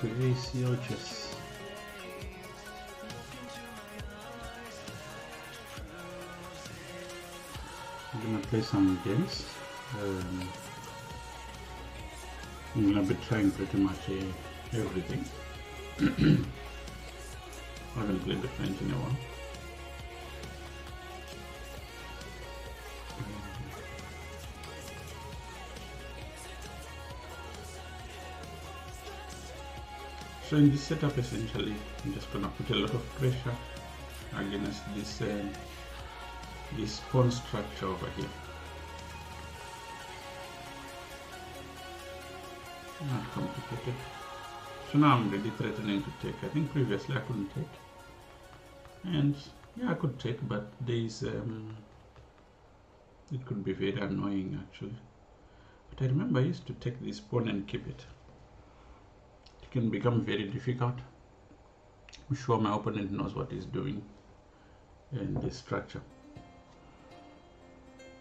to ACL chess. I'm gonna play some games. I'm gonna be trying pretty much everything. I haven't played the French in a while. So in this setup, essentially, I'm just gonna put a lot of pressure against this pawn structure over here. Not complicated. So now I'm really threatening to take. I think previously I couldn't take, and yeah, I could take, but there's it could be very annoying actually. But I remember I used to take this pawn and keep it. It can become very difficult. I'm sure my opponent knows what he's doing in this structure.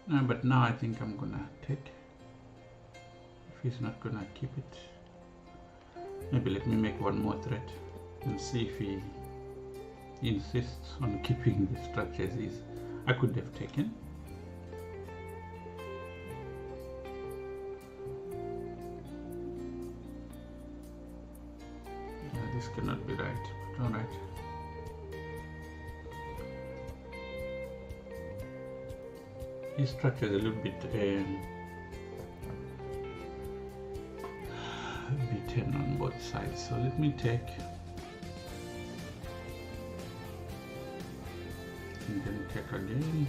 But now I think I'm gonna take. If he's not gonna keep it, maybe let me make one more threat and see if he insists on keeping the structure as is. I could have taken. This cannot be right, but all right. This structure is a little bit beaten on both sides, so let me take and then take again.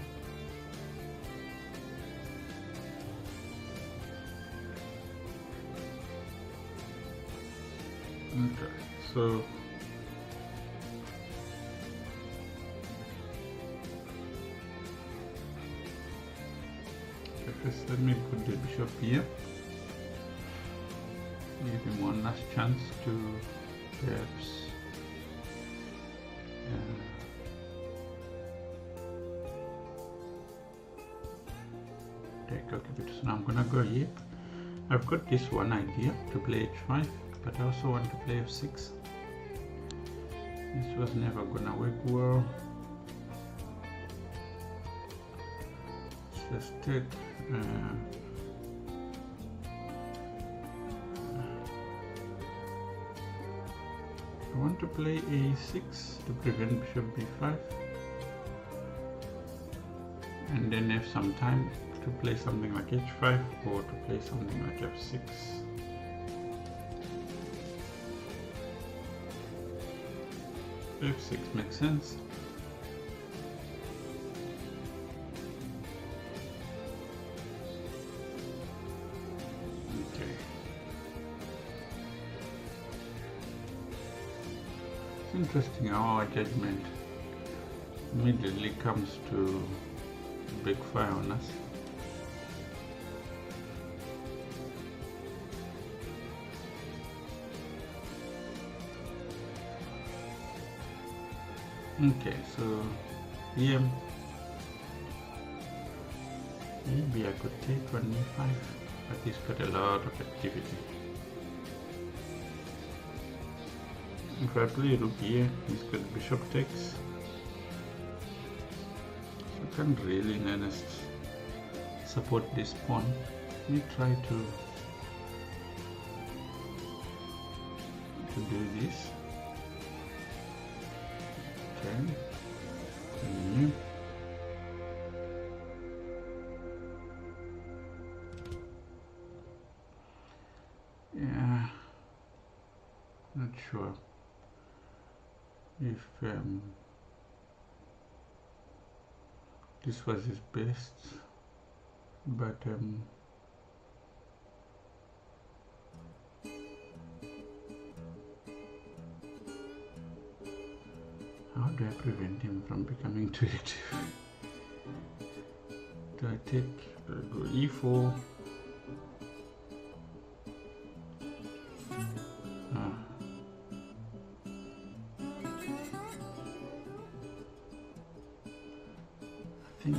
Okay, so first let me put the bishop here. Give him one last chance to perhaps take. Okay, so now I'm gonna go here. I've got this one idea to play h5, but I also want to play f6. This was never gonna work well. Let's just take I want to play a6 to prevent bishop b5, and then have some time to play something like h5 or to play something like f6. f6 makes sense. Interesting how our judgment immediately comes to backfire on us. Okay, so here maybe I could take on e5, but he's got a lot of activity. If I play rook here, he's got bishop takes. So I can't really in earnest support this pawn. Let me try to do this. Okay. Continue. Yeah. Not sure if this was his best, but how do I prevent him from becoming too active? Do I take go e4? I think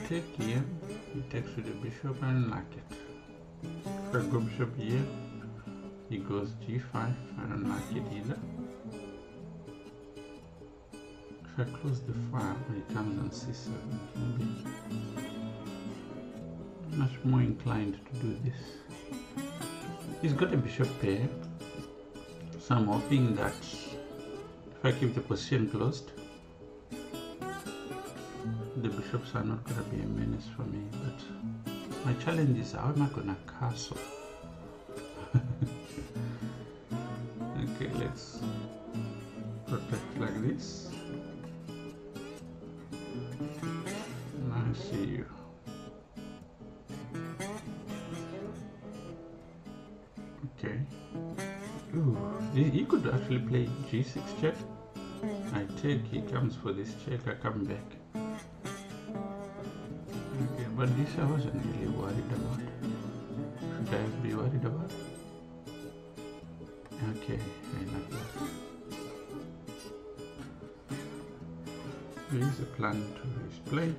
take here, he takes with the bishop and like it. If I go bishop here, he goes g5, I don't like it either. If I close the file, he comes on c7, maybe much more inclined to do this. He's got a bishop pair, so I'm hoping that if I keep the position closed, the bishops are not going to be a menace for me. But my challenge is, how am I going to castle? Okay, let's protect like this. I see you. Okay. Ooh, he could actually play g6 check. I take, he comes for this check, I come back. Okay, but this I wasn't really worried about. Should I be worried about? Okay, I like that. There is a plan to this play.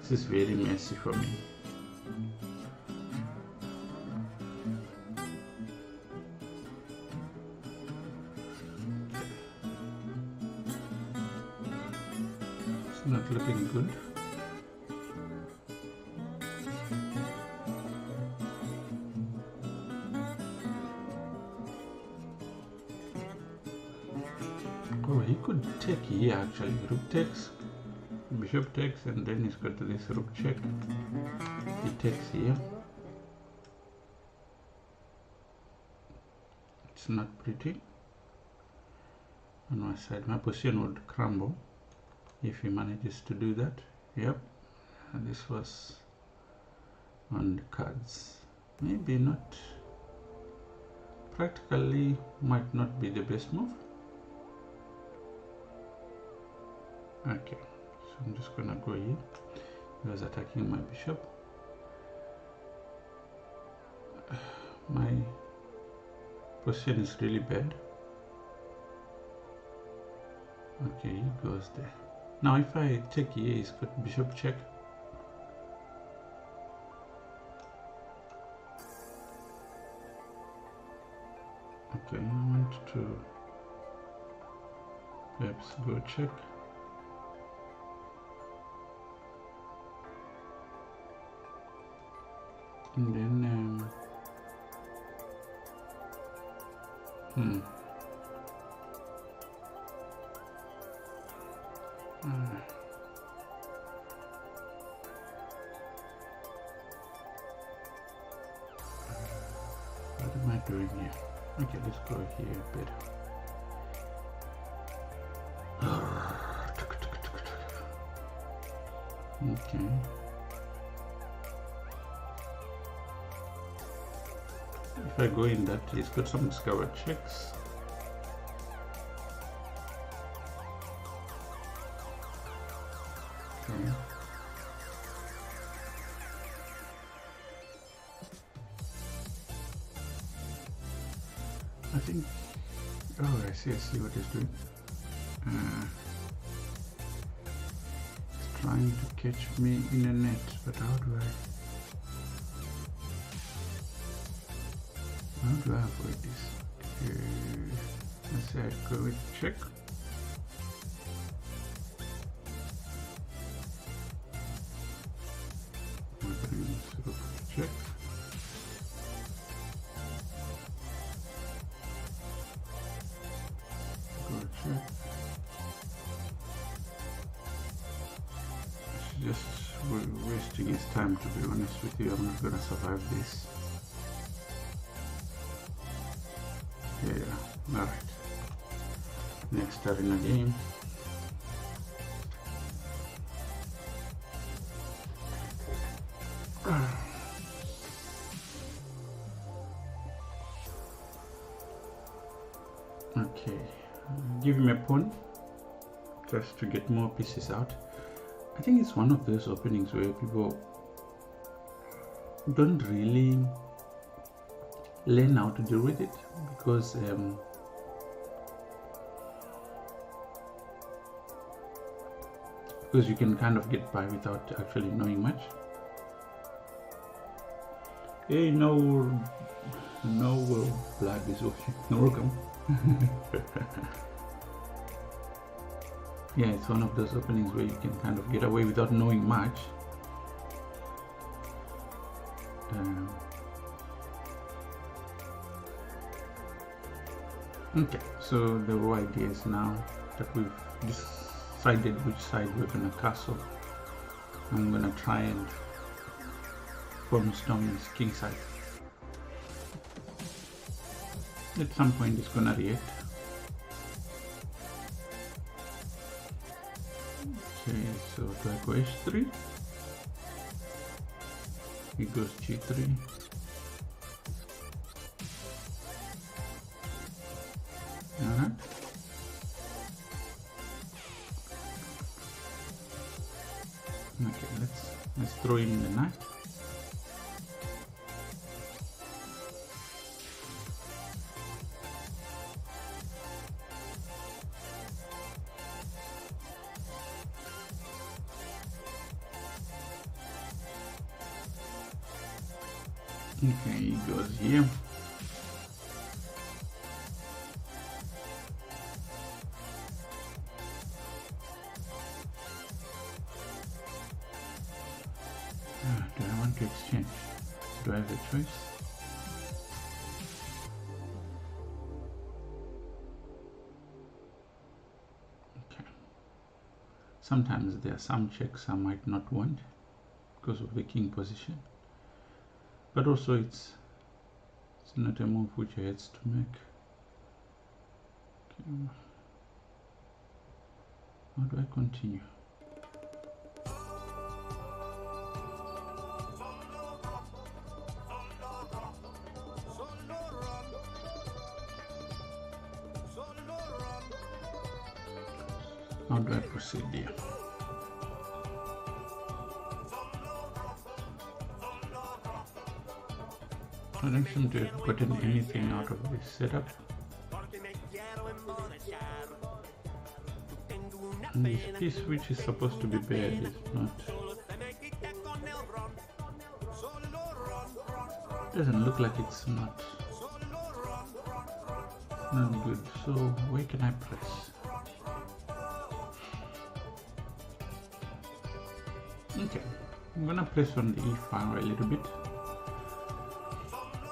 This is very messy for me. It's not looking good. Oh, he could take here actually. Rook takes, bishop takes, and then he's got this rook check. He takes here. It's not pretty. On my side, my position would crumble if he manages to do that. Yep, and this was on the cards. Maybe not. Practically might not be the best move. Okay, so I'm just gonna go here. He was attacking my bishop. My position is really bad. Okay, he goes there. Now if I take here, he's got bishop check. Okay, I want to perhaps go check. And then what am I doing here? Okay, let's go here better. Okay. If I go in that, he's got some discovered checks. Okay. I think, oh, I see what he's doing. He's trying to catch me in a net, but how do I avoid this? Okay. Let's say I go with check. Check. Go check. It's just wasting his time, to be honest with you. I'm not gonna survive this. Yeah, alright. Next arena game. Okay, give him a pawn just to get more pieces out. I think it's one of those openings where people don't really learn how to deal with it, because because you can kind of get by without actually knowing much. Hey, no flag is okay. Welcome. Yeah, it's one of those openings where you can kind of get away without knowing much. Okay, so the raw idea is now that we've decided which side we're going to castle. I'm going to try and form Storm's king side. At some point it's going to react. Okay, so do I go h3? He goes g3. Alright. Okay, let's throw in the knight. Okay, he goes here. Do I want to exchange? Do I have a choice? Okay. Sometimes there are some checks I might not want because of the king position. But also it's not a move which he has to make. Okay. How do I continue? How do I proceed here? I don't seem to have gotten anything out of this setup. And this piece which is supposed to be paired is not. Doesn't look like it's not good. So where can I press? Okay, I'm gonna press on the e file a little bit.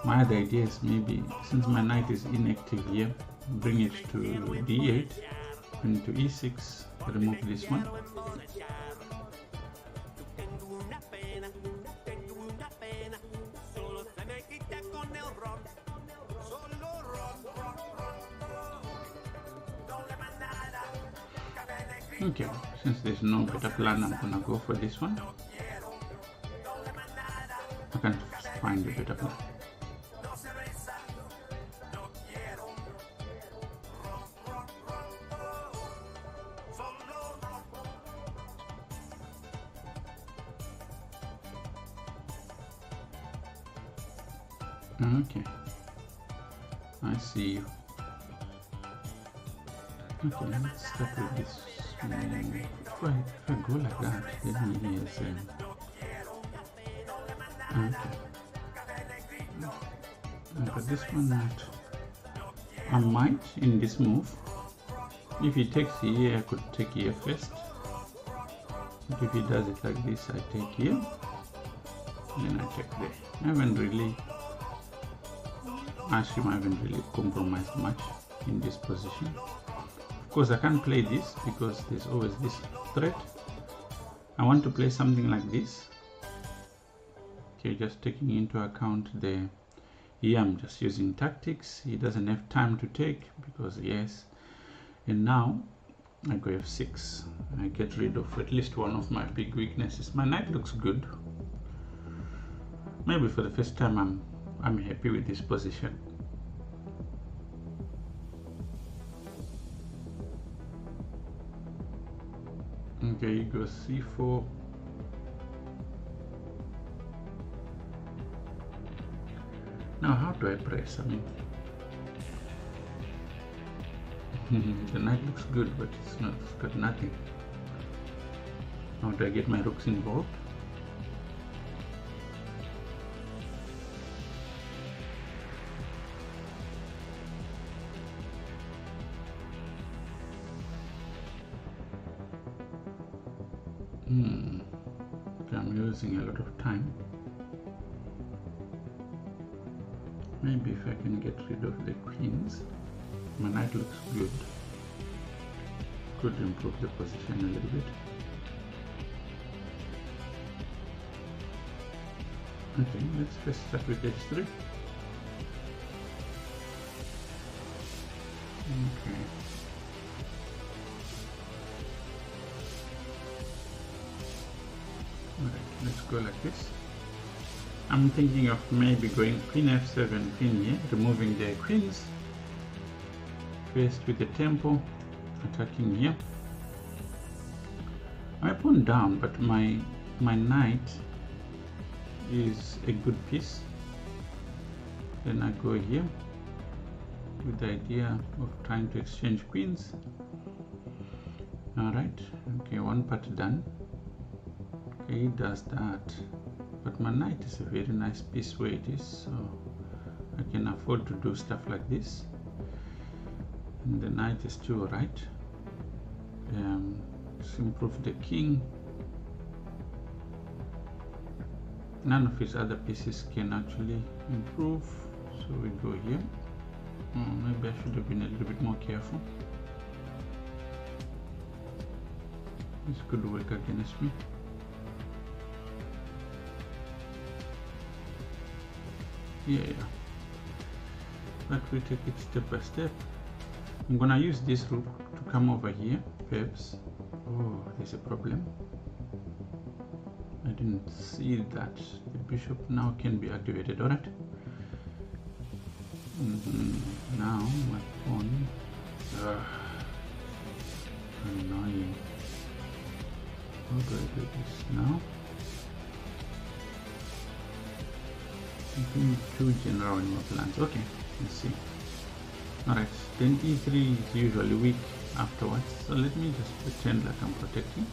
My other idea is maybe, since my knight is inactive here, bring it to d8 and to e6, remove this one. Okay, since there's no better plan, I'm gonna go for this one. I can't find a better plan. Okay, I see you. Okay, let's start with this. If I go like that, then he is okay. But this one not. I might in this move. If he takes here, I could take here first. But if he does it like this, I take here, then I take there. I assume I haven't really compromised much in this position. Of course, I can't play this because there's always this threat. I want to play something like this. Okay, just taking into account the. Here I'm just using tactics. He doesn't have time to take because yes. And now I go f6. I get rid of at least one of my big weaknesses. My knight looks good. Maybe for the first time I'm happy with this position. Okay, you go c4. Now how do I press? I mean, the knight looks good, but it's got nothing. How do I get my rooks involved? Okay, I'm losing a lot of time. Maybe if I can get rid of the queens, my knight looks good. Could improve the position a little bit. Okay, let's first start with h3. Okay. Alright, let's go like this. I'm thinking of maybe going queen f7, queen here, removing the queens. First with the tempo, attacking here. I pawn down, but my knight is a good piece. Then I go here with the idea of trying to exchange queens. Alright, okay, one part done. Okay, he does that. But my knight is a very nice piece where it is, so I can afford to do stuff like this. And the knight is still right. Let's improve the king. None of his other pieces can actually improve, so we go here. Maybe I should have been a little bit more careful. This could work against me. Yeah, but we take it step by step. I'm gonna use this rook to come over here, perhaps. Oh, there's a problem. I didn't see that the bishop now can be activated. All right. Now my pawn. Annoying. How do I do this now? Too general in my plans. Okay, let's see. Alright, then e3 is usually weak afterwards, so let me just pretend like I'm protecting.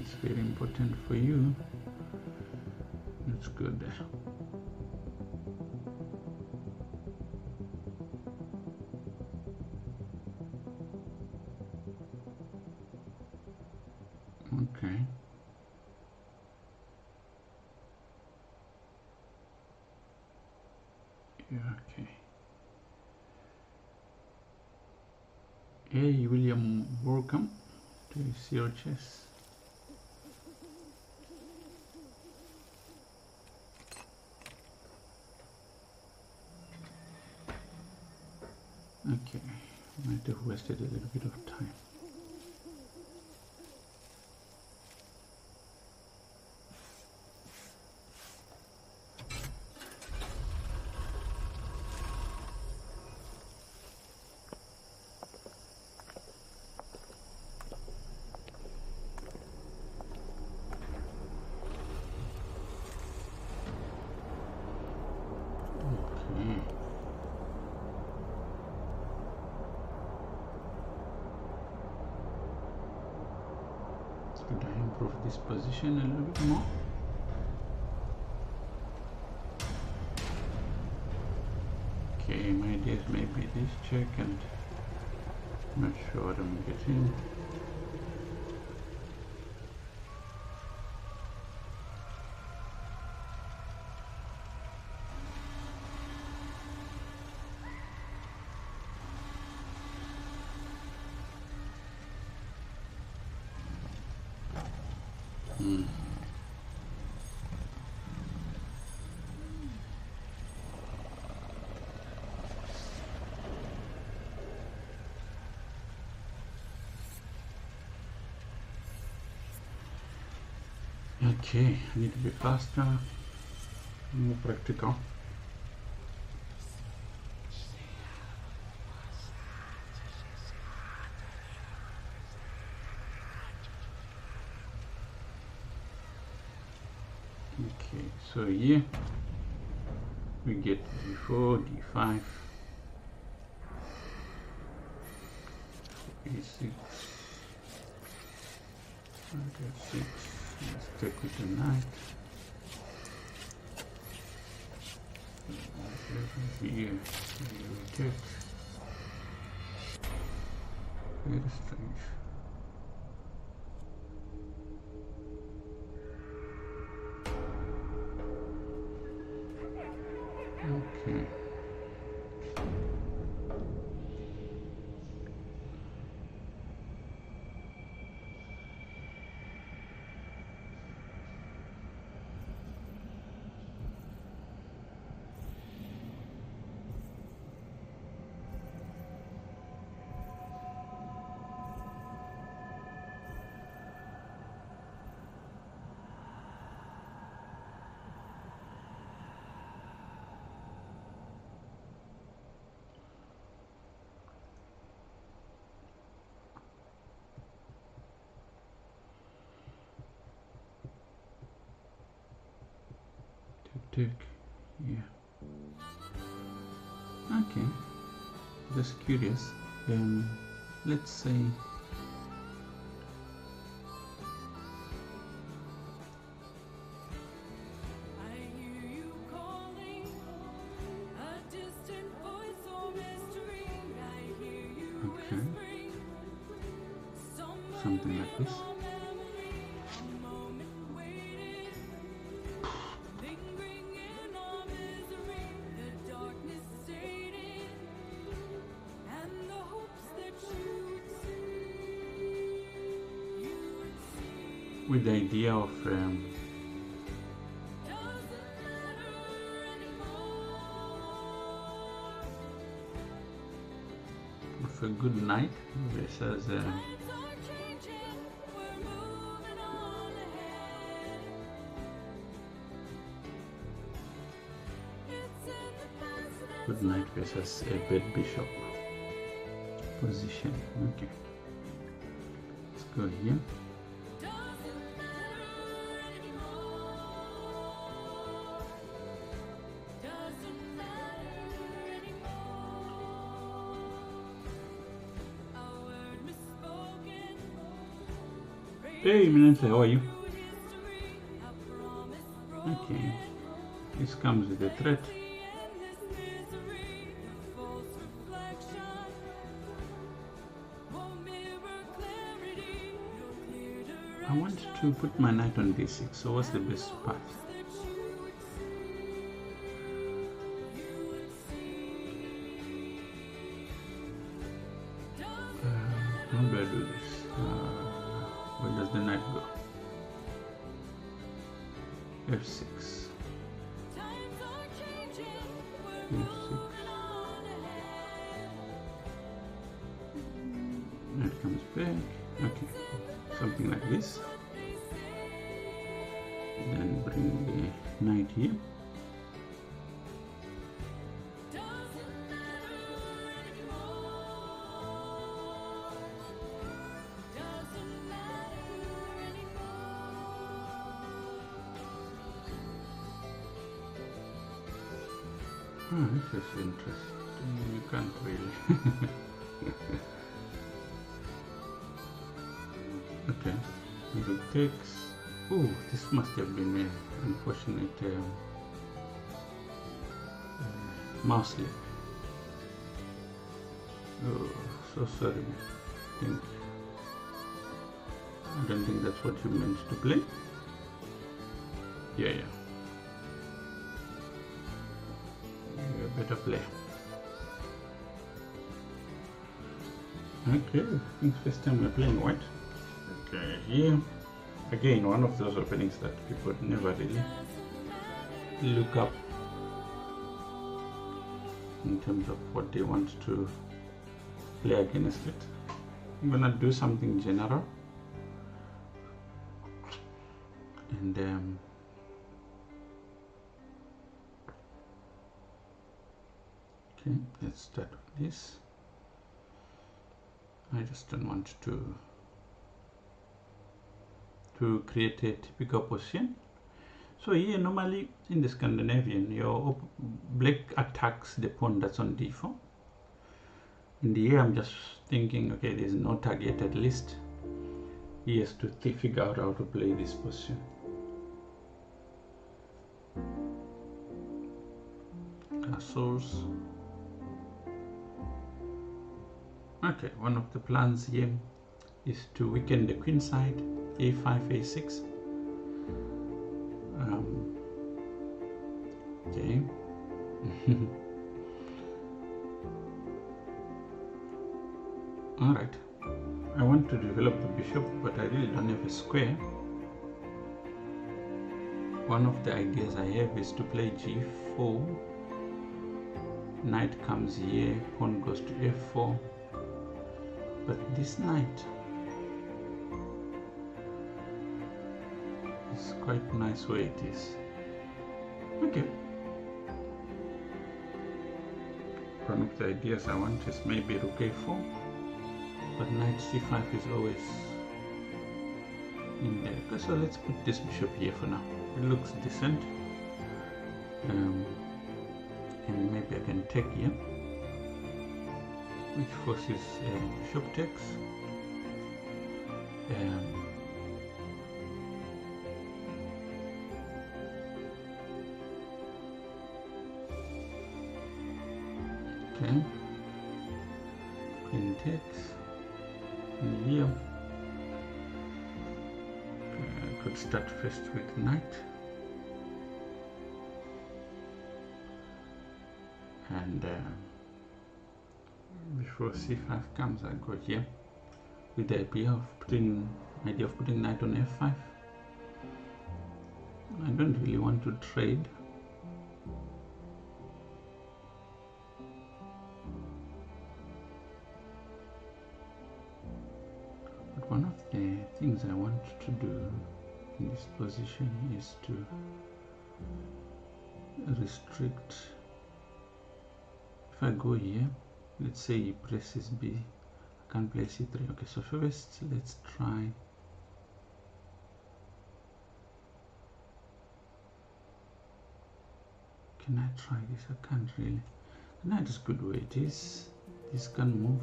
It's very important for you. Let's go there. Okay. Yeah, okay. Hey, William, welcome to Zero Chess. Okay, might have wasted a little bit of time. Could I improve this position a little bit more? Okay, my idea is maybe this check, and I'm not sure what I'm getting. Okay, I need to be faster, more practical. Okay, so here we get d4, d5. e6. Okay, 6. Let's take with the knight. Here, we take. Very strange. Okay. Take, yeah. Okay, just curious. Let's say okay, something like this. With the idea of a good night versus good night versus a bad bishop position. Okay, let's go here. Hey Minante, how are you? Okay, this comes with a threat. I want to put my knight on d6, so what's the best path? How do I do this? Where does the knight go? f6. f6. Knight comes back. Okay, something like this. Then bring the knight here. Oh, this is interesting. You can't really. Okay, if it takes. Oh, this must have been an unfortunate mouse slip. Oh, so sorry. I don't think that's what you meant to play. Yeah. Better play. Okay, I think first time we're playing white. Okay, here again one of those openings that people never really look up in terms of what they want to play against it. I'm gonna do something general and okay, let's start with this. I just don't want to create a typical position. So here normally in the Scandinavian, your black attacks the pawn that's on d4, In the air, I'm just thinking, okay, there's no targeted list. He has to figure out how to play this position. Castles. Okay, one of the plans here is to weaken the queen side, a5, a6. Okay. All right. I want to develop the bishop, but I really don't have a square. One of the ideas I have is to play g4. Knight comes here, pawn goes to f4. But this knight is quite nice where it is. Okay. One of the ideas I want is maybe rook a4. But knight c5 is always in there. Okay, so let's put this bishop here for now. It looks decent. And maybe I can take here, which forces bishop takes. Okay, queen takes. And here I could start first with knight, and before c5 comes, I go here with the idea of putting knight on f5. I don't really want to trade. One of the things I want to do in this position is to restrict. If I go here, let's say he presses B, I can't play C3. Okay, so first let's try. Can I try this? I can't really. The knight is good where it is. This can move.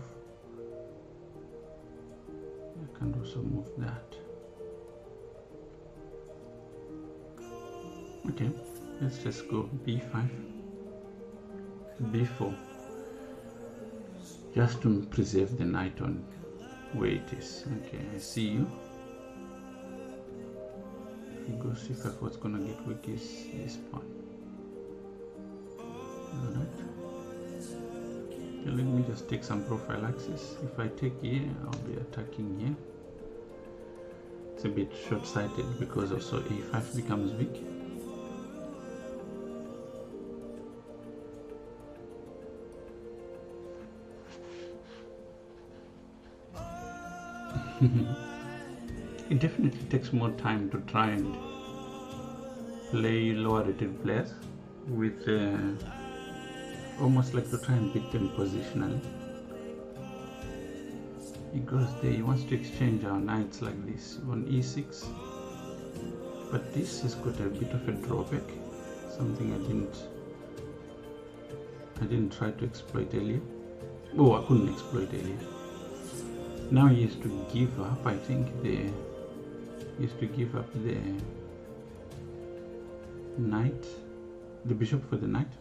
I can also move that. Okay, let's just go b5, b4, just to preserve the knight on where it is. Okay, I see you. If you go c5, what's gonna get weak is this pawn. Alright. Okay, let me just take some prophylaxis. If I take here, I'll be attacking here. It's a bit short-sighted because also a5 becomes weak. It definitely takes more time to try and play lower rated players with almost like to try and beat them positionally. He goes there, he wants to exchange our knights like this on e6, but this has got a bit of a drawback, something I didn't try to exploit earlier. Oh, I couldn't exploit earlier. Now he has to give up, I think, he has to give up the knight, the bishop for the knight.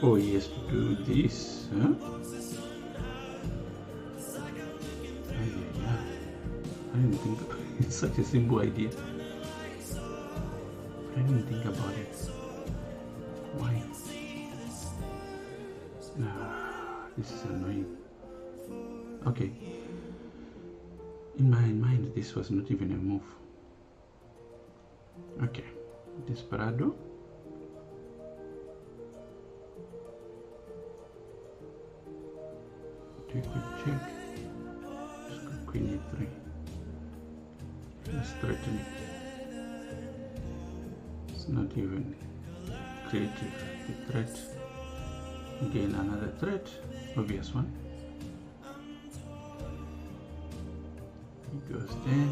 Oh, he has to do this, huh? Yeah. I didn't think about it. It's such a simple idea. I didn't think about it. Why? This is annoying. Okay. In my mind, this was not even a move. Okay. Desperado. Take a check. Just go queen e3. Let's threaten it. It's not even creative. A threat. Again, another threat. Obvious one. He goes there.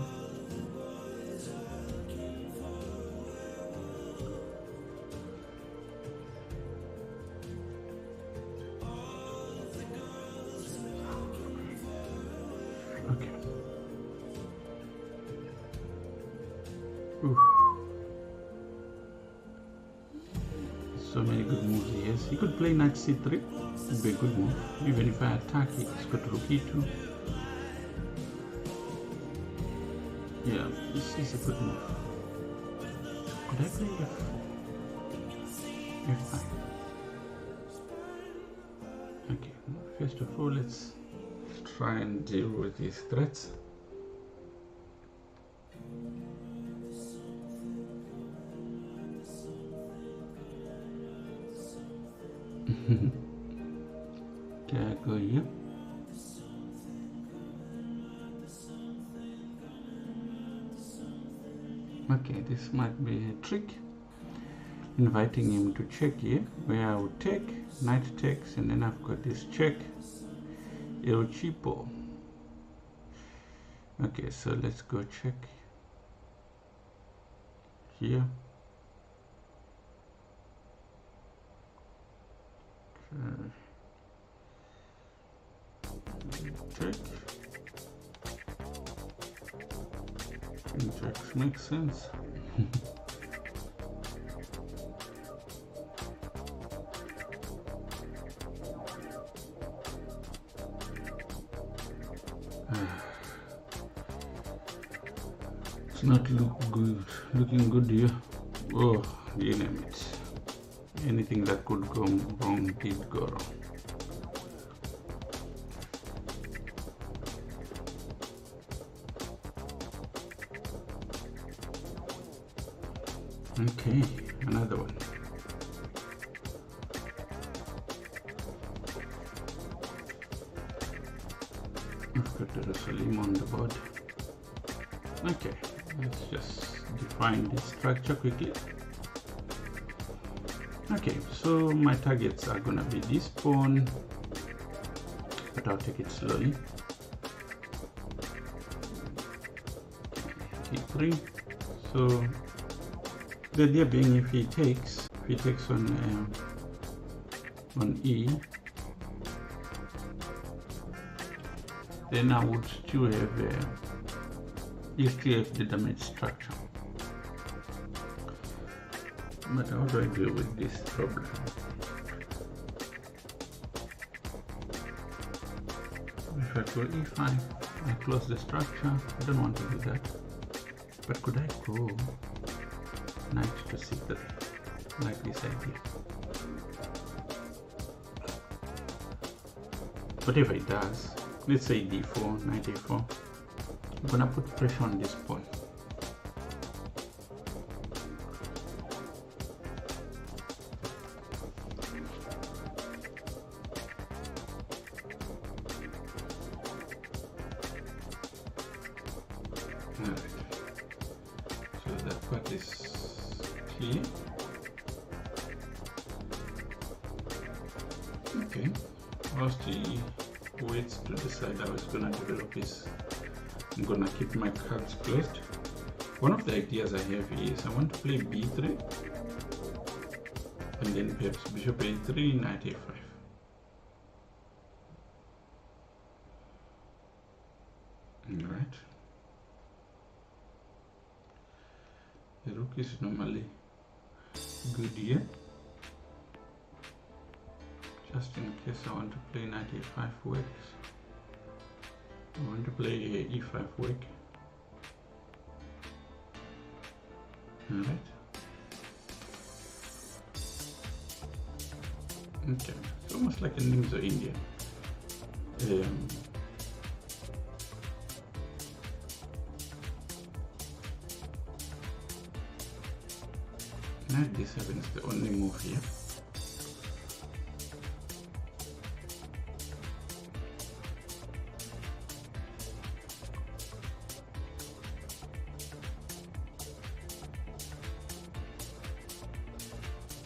Oof. So many good moves he has. He could play knight c3. Would be a good move. Even if I attack, he's got rook e2. Yeah, this is a good move. Could I play f4? f5. Okay, first of all, let's try and deal with these threats. Okay, I go here. Okay, this might be a trick. Inviting him to check here, where I would take, knight takes, and then I've got this check, El Cheapo. Okay, so let's go check here. Check. Checks makes sense. It's not looking good here. Oh, you name it. Anything that could go wrong did go wrong. Okay, another one. I've got the Salim on the board. Okay, let's just define this structure quickly. Okay, so my targets are gonna be this pawn, but I'll take it slowly. T3. So the idea being, if he takes on E, then I would still have the damage structure. But how do I deal with this problem? If I go E5, I close the structure. I don't want to do that. But could I go knight to c3, like this idea? Whatever it does, let's say d4, knight a4, I'm gonna put pressure on this pawn. Alright, so that part is clear. Okay, whilst he waits to decide how he's gonna develop his, I'm gonna keep my cards closed. One of the ideas I have is I want to play b3 and then perhaps bishop a3, knight a5. Alright. The rook is normally good here. Just in case I want to play knight a5 works. I want to play e5 work. Alright. Okay, it's almost like a Nimzo Indian. Knight d7 is the only move here.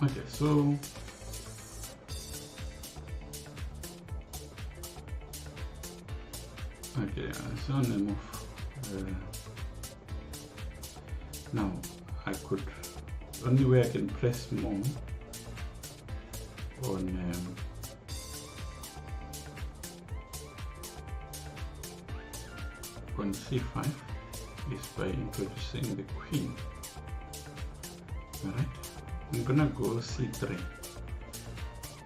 Okay, so so on the move. Now I could, only way I can press more on c5 is by introducing the queen. Alright, I'm gonna go c3.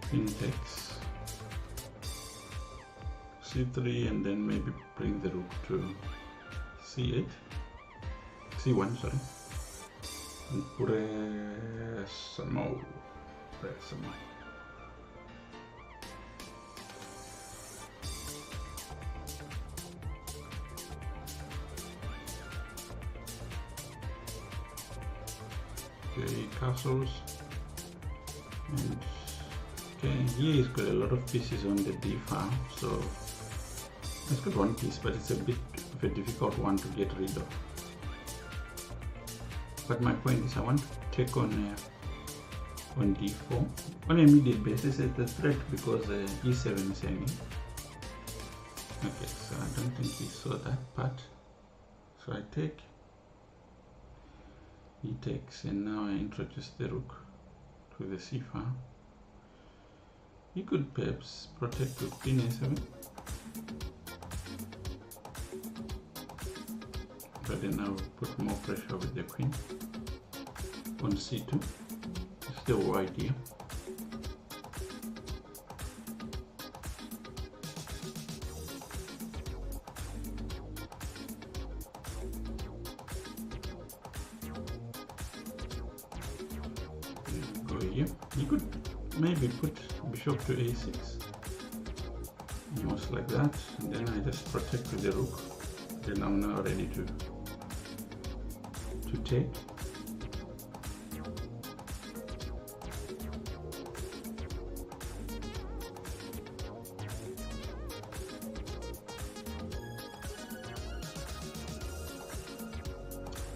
Queen takes c3, and then maybe bring the rook to c8, c1, sorry, and press some more. Okay, castles, and okay, here he's got a lot of pieces on the d file, so it's got one piece, but it's a bit of a difficult one to get rid of. But my point is, I want to take on d4 on an immediate basis at the threat, because e7 is hanging. Okay, so I don't think he saw that part. So I take, he takes, and now I introduce the rook to the c file. You could perhaps protect with queen a7, but then I'll put more pressure with the queen on c2. Still right here. Go here. You could maybe put bishop to a6, almost like that, and then I just protect with the rook. Then I'm now ready to take.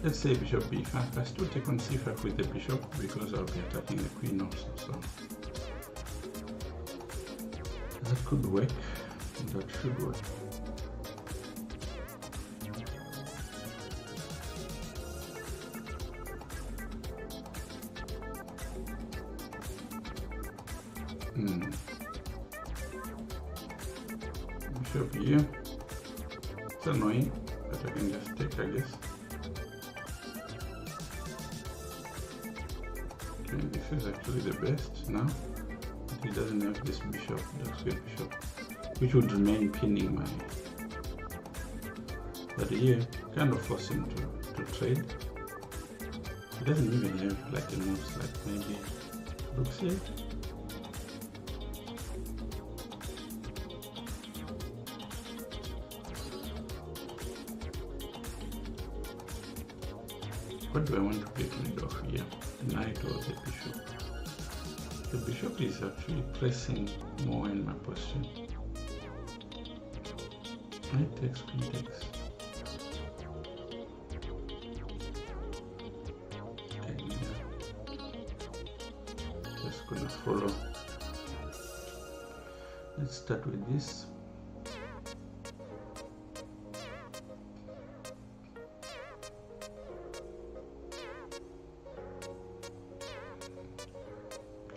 Let's say bishop b5. I still take on c5 with the bishop because I'll be attacking the queen also, so that could work. That should work. Bishop here. It's annoying, but I can just take, I guess. Okay, this is actually the best now. But he doesn't have this bishop, that's good bishop, which would remain pinning my. But here, kind of force him to trade. He doesn't even have like a moves like maybe rook c8. What do I want to get rid of here? The knight or the bishop? The bishop is actually pressing more in my position. Knight takes, queen takes. And just gonna follow. Let's start with this.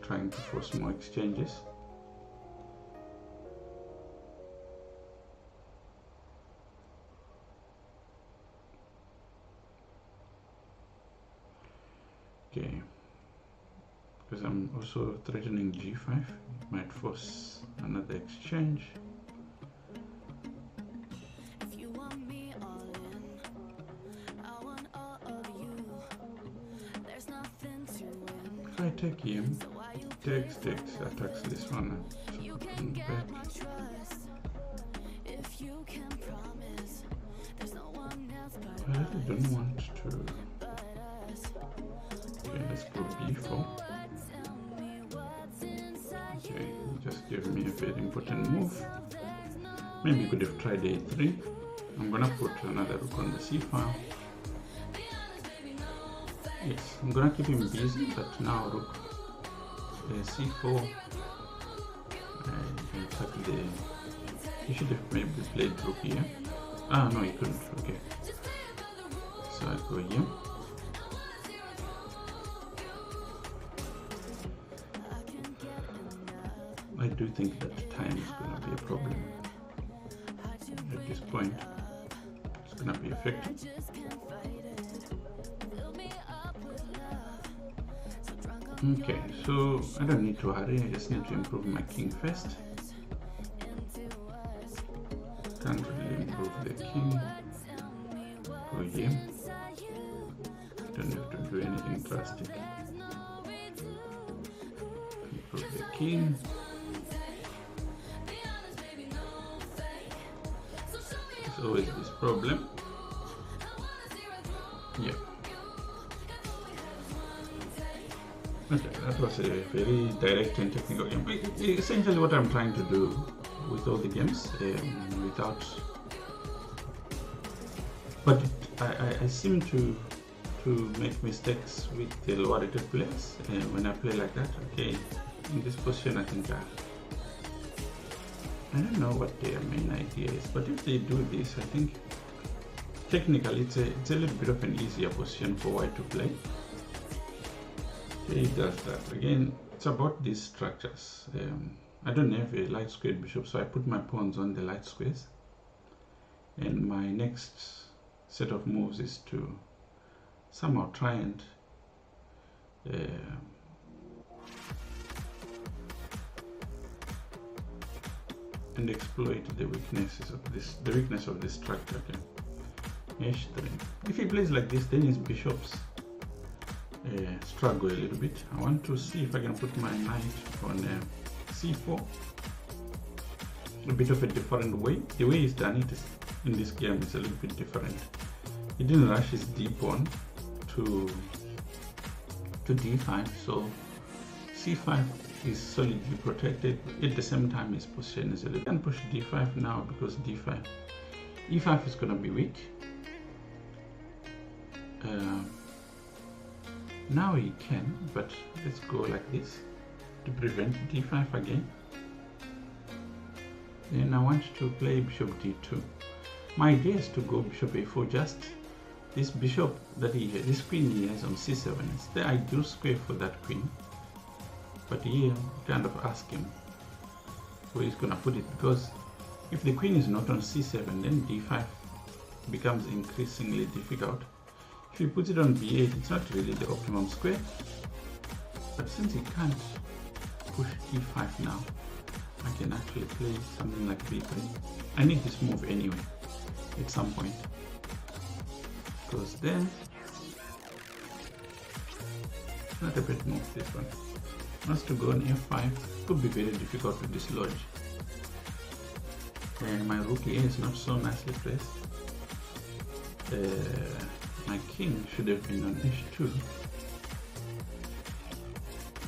Trying to force more exchanges. Okay, because I'm also threatening g5, might force another exchange. If I take him, takes, attacks this one, and back. I really don't want to. Okay, let's go b4. Okay, just give me a very important move. Maybe you could have tried a3. I'm gonna put another rook on the c file. Yes, I'm gonna keep him busy, but now rook c4. Exactly. He should have maybe played rook here. Ah, no, he couldn't. Okay. So I go here. I do think that time is going to be a problem at this point. It's going to be effective. Okay, so I don't need to hurry, I just need to improve my king first. Can't really improve the king. Go here. Don't have to do anything drastic. Improve the king. There's always this problem. Yeah. Okay, that was a very direct and technical game. Essentially what I'm trying to do with all the games, without... But I seem to make mistakes with the lower rated players when I play like that. Okay, in this position I think I don't know what their main idea is, but if they do this, I think technically it's a little bit of an easier position for white to play. Okay, it does that. Again, it's about these structures. I don't have a light squared bishop, so I put my pawns on the light squares. And my next set of moves is to somehow try and exploit the weaknesses of this, the weakness of this structure. Okay. H3. If he plays like this, then his bishops struggle a little bit. I want to see if I can put my knight on C4. A bit of a different way. The way he's done it is, in this game is a little bit different. He didn't rush his d pawn to d5, so c5 is solidly protected. At the same time, his position is a little. I can push d5 now because d5, e5 is going to be weak. Now he can, but let's go like this to prevent d5 again. Then I want to play bishop d2. My idea is to go bishop a4. Just this bishop that he has, this queen he has on c7, is the ideal square for that queen. But here, kind of ask him where he's gonna put it, because if the queen is not on c7, then d5 becomes increasingly difficult. If he puts it on b8, it's not really the optimum square. But since he can't push e5 now, I can actually play something like b3. I need this move anyway, at some point. Because then, not a bad move, this one. Wants to go on f5, could be very difficult to dislodge. And my rook here is not so nicely placed. My king should have been on h2.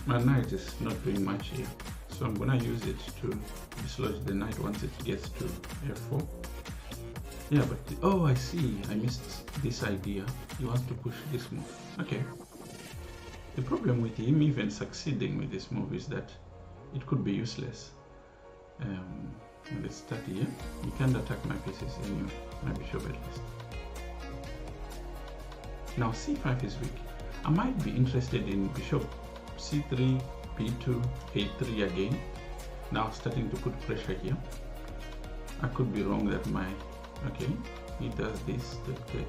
My knight is not doing much here, so I'm gonna use it to dislodge the knight once it gets to f4. Yeah, but oh, I see, I missed this idea. He wants to push this move. Okay. The problem with him even succeeding with this move is that it could be useless. Let's start here. He can't attack my pieces anyway, my bishop at least. Now c5 is weak. I might be interested in bishop c3, b2, a3 again. Now starting to put pressure here. I could be wrong that my... Okay, he does this to take...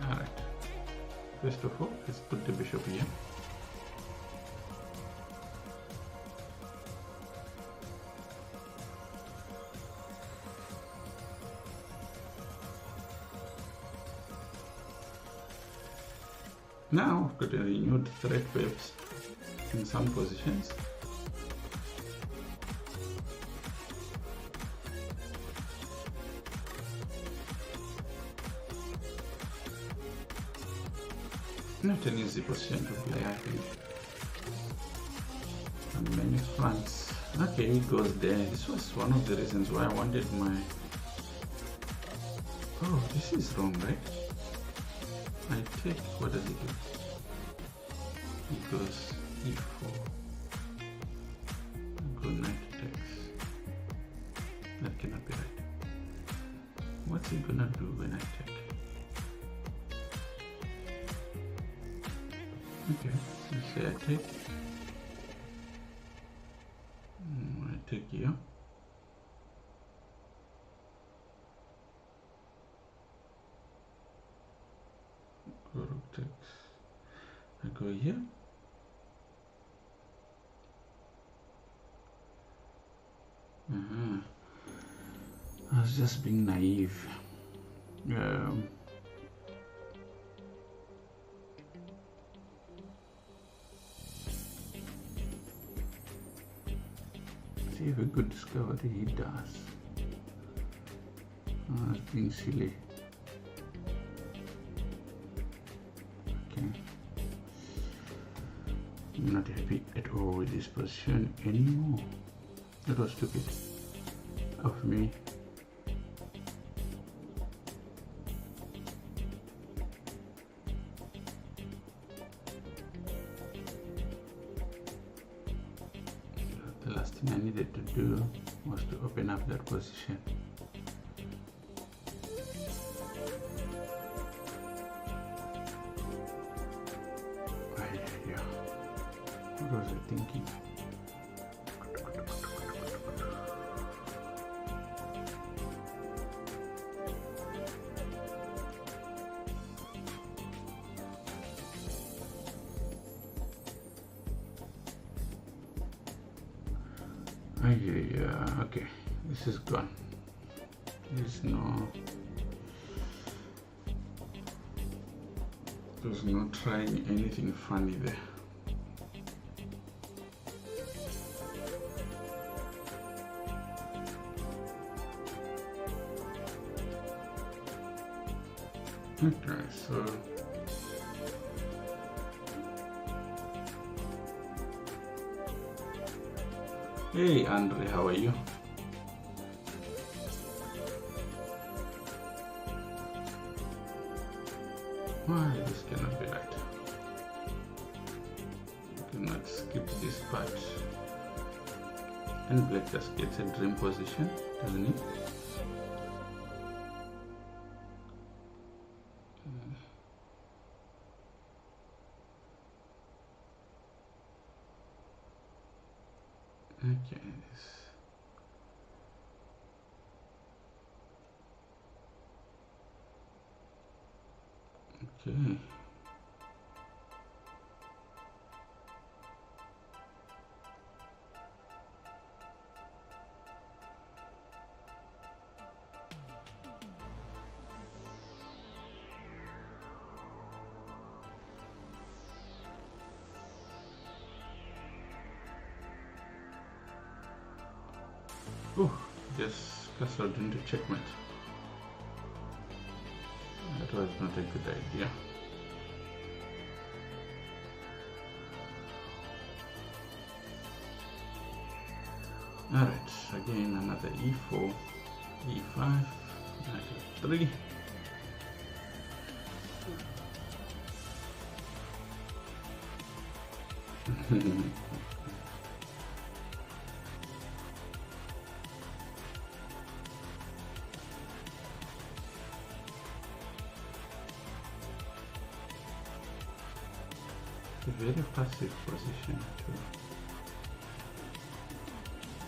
Alright. First of all, let's put the bishop here. Now I've got a renewed threat perhaps in some positions. Not an easy position to play, I think. On many fronts. Okay, he goes there. This was one of the reasons why I wanted my... Oh, this is wrong, right? I take... What does he do? He goes e4. Go knight takes. That cannot be right. What's he gonna do when I take? Okay, let's say I take. I take here. Go rook takes. I go here. was just being naive. See if we could discover what he does. Oh, that's being silly. Okay. I'm not happy at all with this position anymore. That was stupid of me. The last thing I needed to do was to open up that position. What was I thinking? Okay, this is gone. There's no trying anything funny there. Okay, so hey Andre, how are you? Why this cannot be right? You cannot skip this part. And black just gets a dream position, doesn't it? Okay, okay. Oh, just castled into checkmate. That was not a good idea. Alright, again another e4, e5, knight f3. A very passive position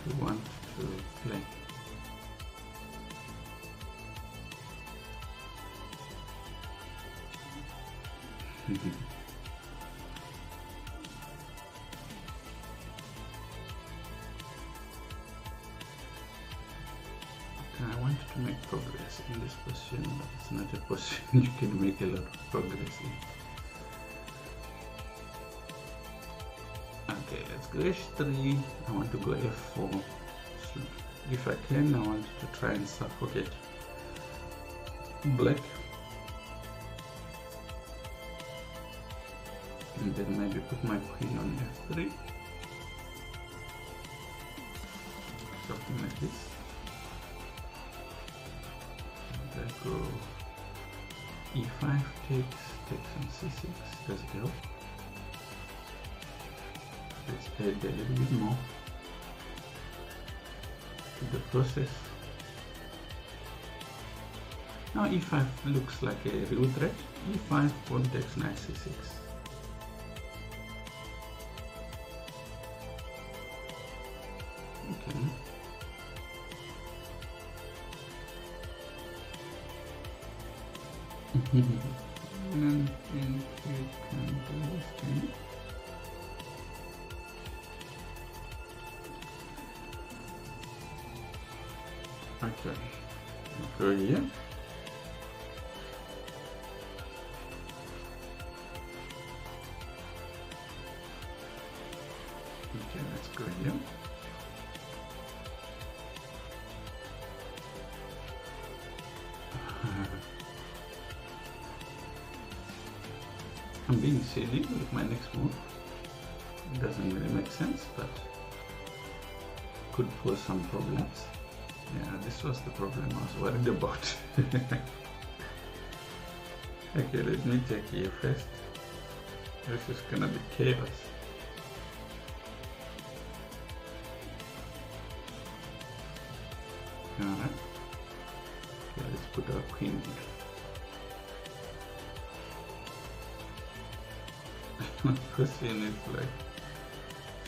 to want to play. I want to make progress in this position, but it's not a position you can make a lot of progress in. Okay, let's go h3. I want to go f4. So if I can, I want to try and suffocate black. And then maybe put my queen on f3. Something like this. And I go e5 takes on c6. Does it help? Let's add a little bit more to the process. Now e5 looks like a real threat. e5 pawn takes knight c6. Okay. And you can do this thing. Okay. go here. Okay, let's go here. I'm being silly with my next move. It doesn't really make sense, but could pose some problems. Yeah, this was the problem I was worried about. Okay, let me check here first. This is gonna be chaos. Alright. Okay, let's put our queen here. My question is like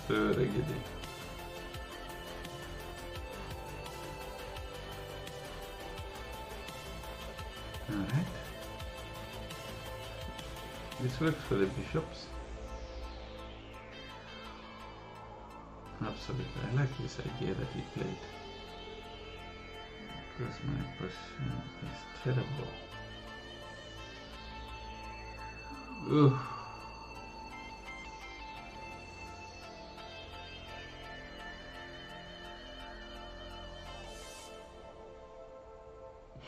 so regular. Alright. This works for the bishops. Absolutely. I like this idea that he played. Because my position is terrible. Ugh.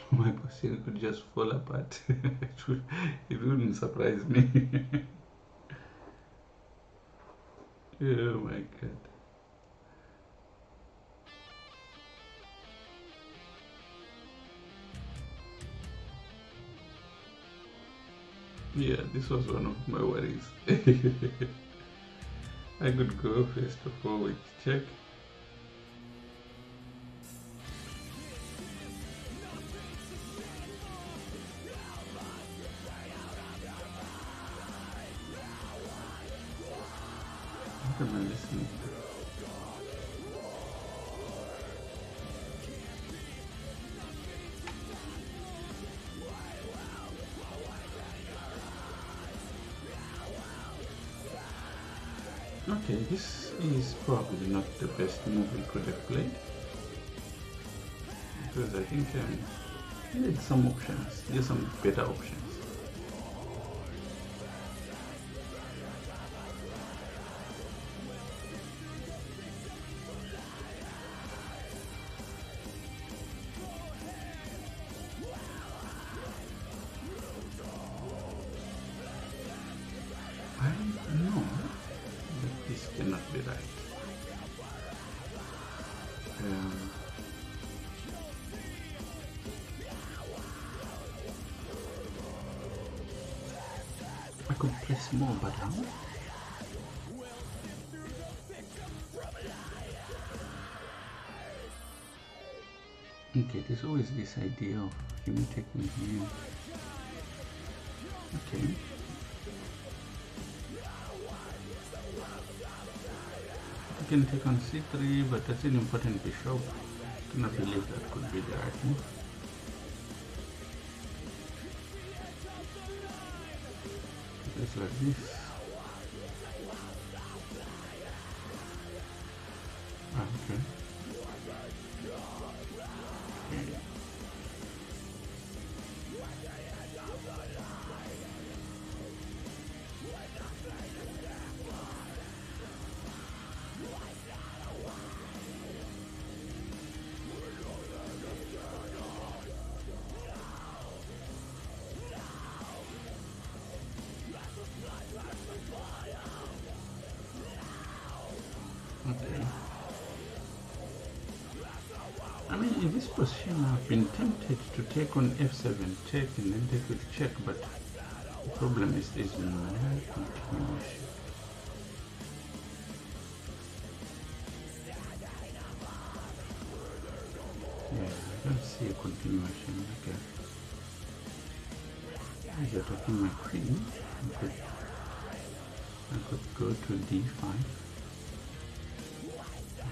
My position could just fall apart. It wouldn't surprise me. Oh my god. Yeah, this was one of my worries. I could go first of all with check. What am I listening to? Okay, this is probably not the best move we could have played, because I think there's some options, there's some better options. I know that this cannot be right. I could press more, but how? Okay, there's always this idea of him taking him. Okay. I can take on c3, but that's an important bishop. I cannot believe that could be the right move. Just like this. Okay. Okay. I mean, in this position, I've been tempted to take on f7 check and then take with check, but the problem is there's no continuation. Yeah, I don't see a continuation. Okay. As you're taking my queen, I could go to d5.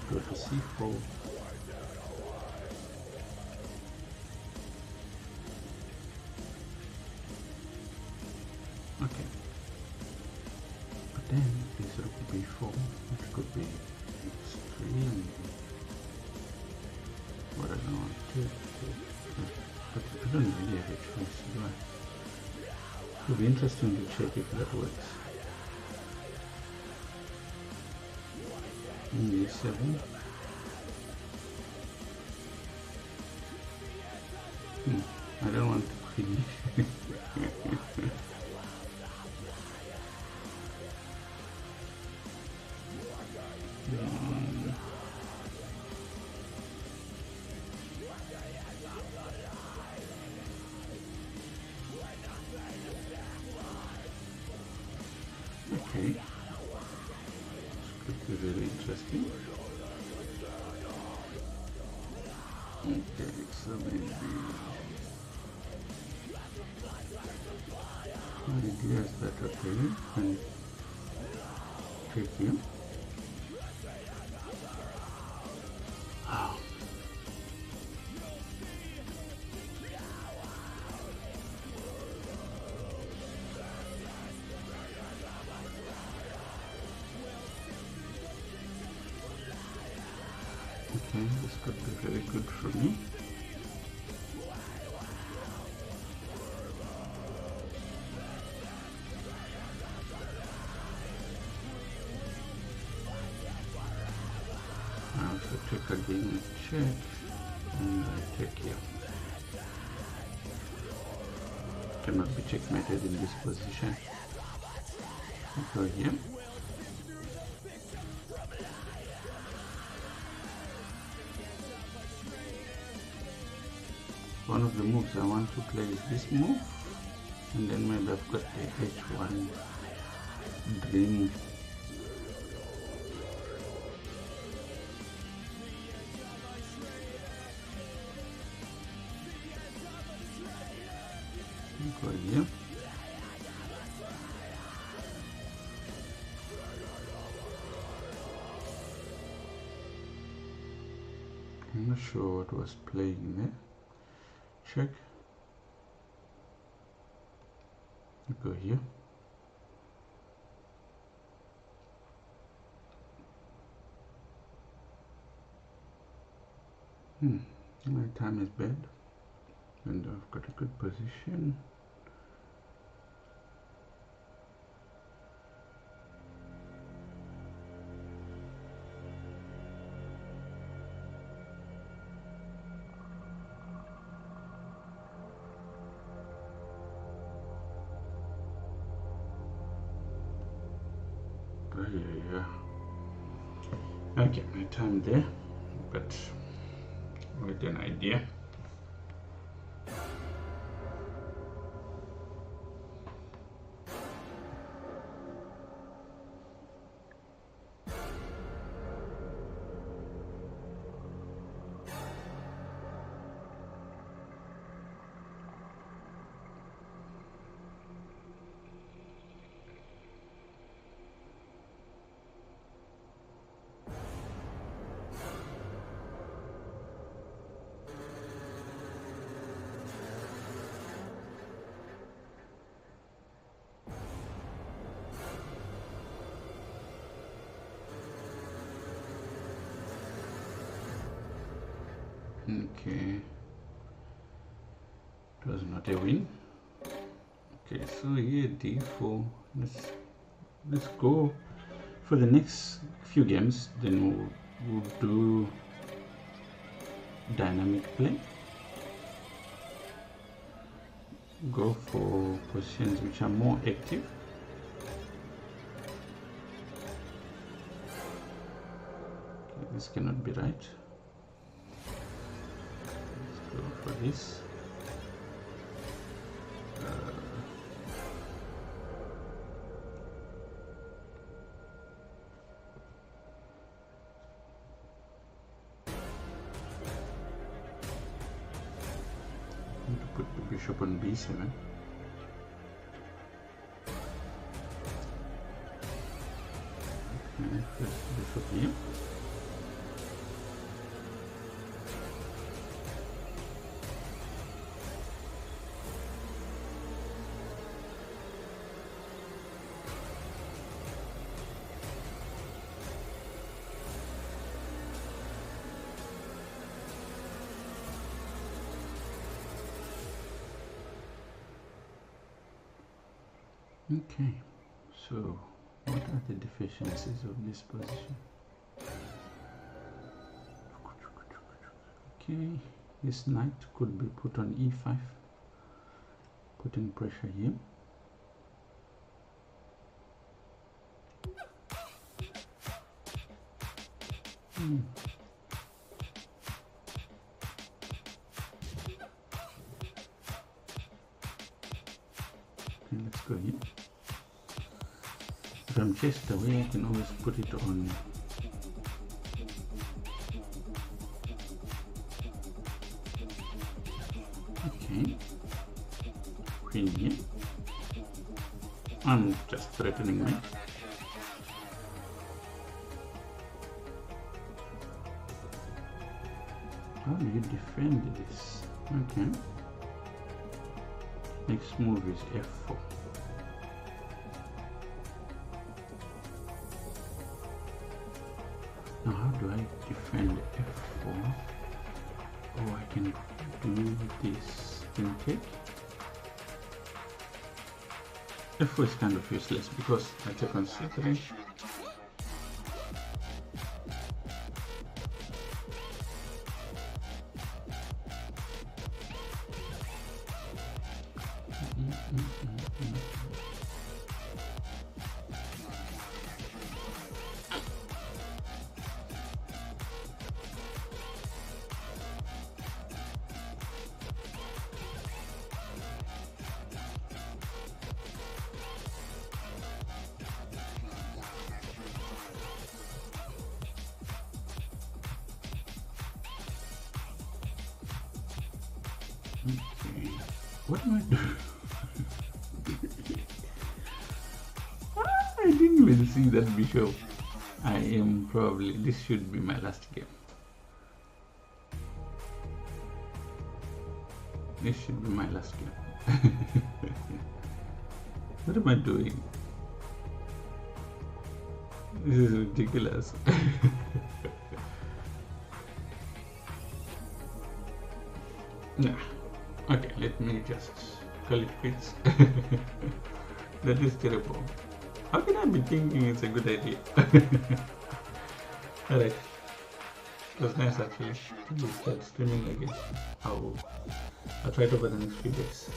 Go to c4. Okay. But then this rook b4, which could be extremely what I don't want to do. but I don't really have a choice, do I? It would be interesting to check if that works. E7. I don't want to finish. Okay, this could be very interesting. Okay, so maybe my idea is that okay, and take you. Okay, this could be very good for me. I also take again a check and I take here. Cannot be checkmated in this position. I go here. One of the moves I want to play is this move, and then maybe I've got the H1 dream. Go here. I'm not sure what was playing there. Check. Go here. My time is bad, and I've got a good position. Yeah. Okay, my time there, but with an idea. Okay, it was not a win. Okay, so here d4. Let's go for the next few games. Then we'll do dynamic play. Go for positions which are more active. Okay, this cannot be right. Go for this. Need to put the bishop on b7. Okay, first bishop here. Okay, so what are the deficiencies of this position? Okay, this knight could be put on e5, putting pressure here. Okay, let's go here. If I'm chased away, I can always put it on queen here. I'm just threatening me. How do you defend this? Okay. Next move is f4. Now how do I defend f4? Oh, I can do this in take. f4 is kind of useless because I take on c3. Okay, what am I doing? I didn't even see that bishop. I am probably, this should be my last game. This should be my last game. What am I doing? This is ridiculous. Nah. Okay, let me just call it quits. That is terrible. How can I be thinking it's a good idea? Alright. It was nice actually. We start streaming again. I'll try it over the next few days.